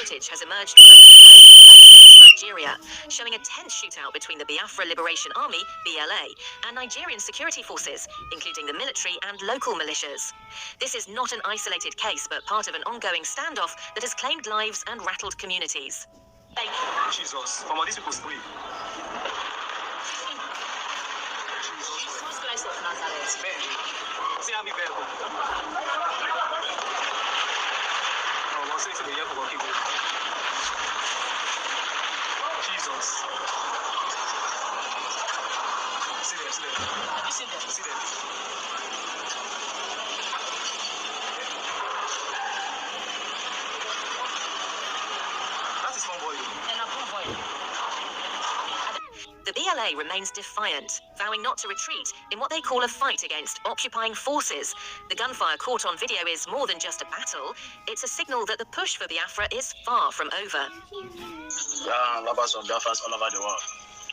footage has emerged from Okigwe, Imo State, Nigeria, showing a tense shootout between the Bafra Liberation Army, BLA, and Nigerian security forces, including the military and local militias. This is not an isolated case, but part of an ongoing standoff that has claimed lives and rattled communities. Thank you. Jesus, from all these people scream. Jesus Christ of Nazareth. See how me better. Jesus. See them, see them. Have you seen them? See them. That is one boy. And a poor boy. The BLA remains defiant, vowing not to retreat in what they call a fight against occupying forces. The gunfire caught on video is more than just a battle. It's a signal that the push for Biafra is far from over. Lovers of Biafra all over the world.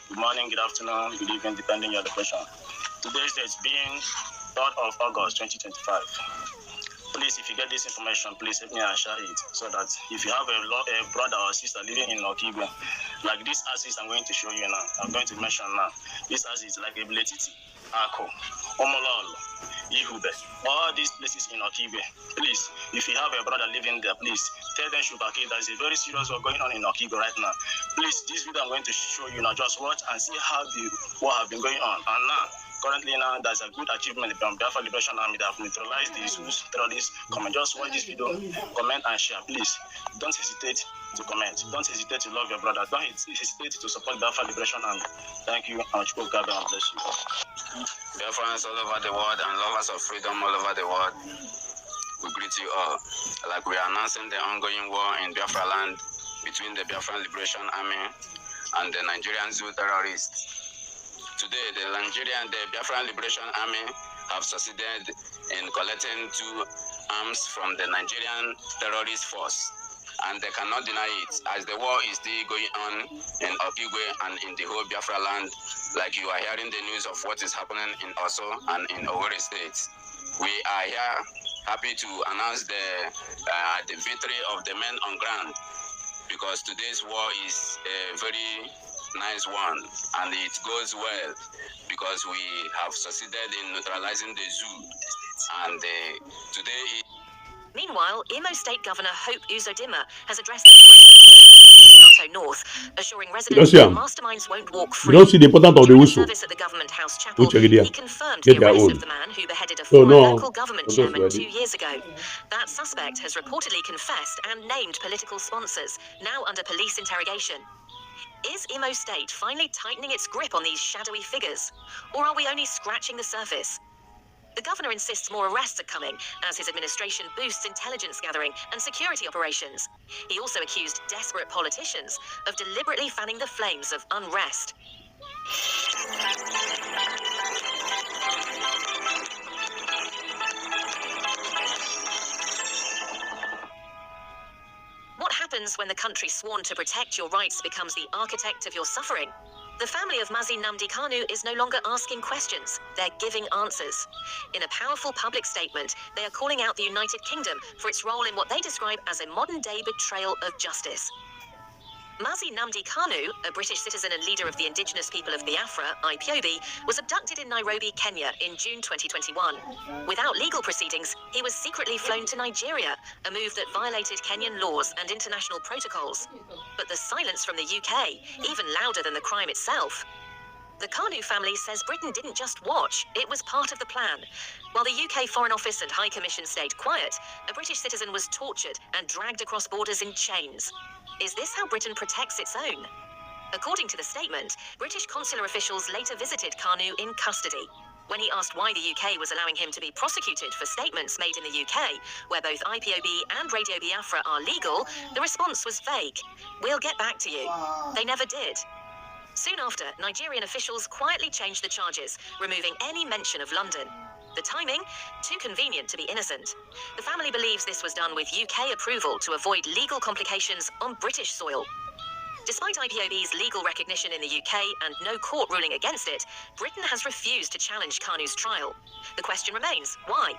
Good morning, good afternoon, good evening, depending on your location. Today's date being 3rd of August 2025. Please, if you get this information, please help me and share it, so that if you have a brother or sister living in Okigwe, like this axis I'm going to show you now, I'm going to mention now, this axis is like a Bletiti, Ako, Omololo, Ihube, all these places in Okigwe. Please, if you have a brother living there, please tell them Shubaki, there's a very serious work going on in Okigwe right now. Please, this video I'm going to show you now, just watch and see how what have been going on. And now, currently now, there's a good achievement from Bafra Liberation Army that have neutralized the Erous terrorists. Comment, just watch this video, comment and share. Please, don't hesitate to comment. Don't hesitate to love your brother. Don't hesitate to support Bafra Liberation Army. Thank you, and God bless you. Biafrans all over the world and lovers of freedom all over the world, we greet you all. Like we are announcing the ongoing war in Biafra land between the Biafra Liberation Army and the Nigerian Zoo terrorists. Today, the Biafran Liberation Army have succeeded in collecting 2 arms from the Nigerian terrorist force, and they cannot deny it, as the war is still going on in Okigwe and in the whole Biafra land. Like you are hearing the news of what is happening in Oso and in Owerri State. We are here happy to announce the victory of the men on ground, because today's war is a very nice one, and it goes well because we have succeeded in neutralizing the zoo, and today. Meanwhile, Imo State Governor Hope Uzodimma has addressed the gruesome killings in Ibiato North, assuring residents that masterminds won't walk free. You don't see the importance of the whistle. Service at the government house chapel, he confirmed the arrest of the man who beheaded a former local government chairman 2 years ago. That suspect has reportedly confessed and named political sponsors, now under police interrogation. Is Imo State finally tightening its grip on these shadowy figures? Or are we only scratching the surface? The governor insists more arrests are coming as his administration boosts intelligence gathering and security operations. He also accused desperate politicians of deliberately fanning the flames of unrest. What happens when the country sworn to protect your rights becomes the architect of your suffering? The family of Mazi Nnamdi Kanu is no longer asking questions, they're giving answers. In a powerful public statement, they are calling out the United Kingdom for its role in what they describe as a modern-day betrayal of justice. Mazi Nnamdi Kanu, a British citizen and leader of the indigenous people of Biafra, IPOB, was abducted in Nairobi, Kenya in June 2021. Without legal proceedings, he was secretly flown to Nigeria, a move that violated Kenyan laws and international protocols. But the silence from the UK, even louder than the crime itself. The Kanu family says Britain didn't just watch, it was part of the plan. While the UK Foreign Office and High Commission stayed quiet, a British citizen was tortured and dragged across borders in chains. Is this how Britain protects its own? According to the statement, British consular officials later visited Kanu in custody. When he asked why the UK was allowing him to be prosecuted for statements made in the UK, where both IPOB and Radio Biafra are legal, the response was vague. "We'll get back to you." They never did. Soon after, Nigerian officials quietly changed the charges, removing any mention of London. The timing? Too convenient to be innocent. The family believes this was done with UK approval to avoid legal complications on British soil. Despite IPOB's legal recognition in the UK and no court ruling against it, Britain has refused to challenge Kanu's trial. The question remains, why?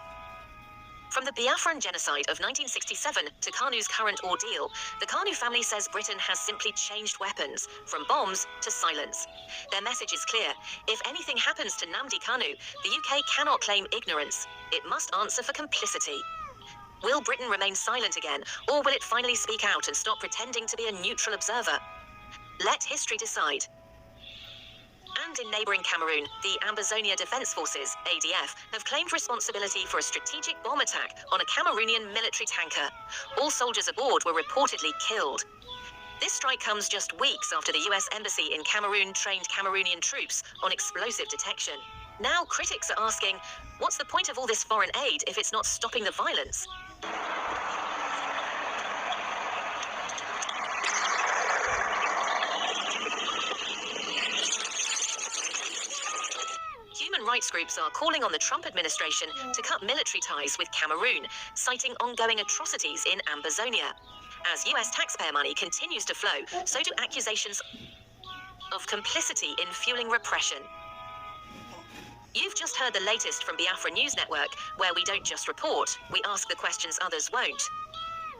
From the Biafran genocide of 1967 to Kanu's current ordeal, the Kanu family says Britain has simply changed weapons, from bombs to silence. Their message is clear. If anything happens to Nnamdi Kanu, the UK cannot claim ignorance. It must answer for complicity. Will Britain remain silent again, or will it finally speak out and stop pretending to be a neutral observer? Let history decide. And in neighbouring Cameroon, the Ambazonia Defence Forces, ADF, have claimed responsibility for a strategic bomb attack on a Cameroonian military tanker. All soldiers aboard were reportedly killed. This strike comes just weeks after the US Embassy in Cameroon trained Cameroonian troops on explosive detection. Now critics are asking, what's the point of all this foreign aid if it's not stopping the violence? Human rights groups are calling on the Trump administration to cut military ties with Cameroon, citing ongoing atrocities in Ambazonia. As US taxpayer money continues to flow, so do accusations of complicity in fueling repression. You've just heard the latest from Biafra News Network, where we don't just report, we ask the questions others won't.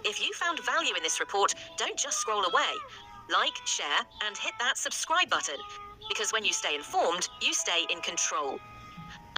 If you found value in this report, don't just scroll away. Like, share, and hit that subscribe button. Because when you stay informed, you stay in control.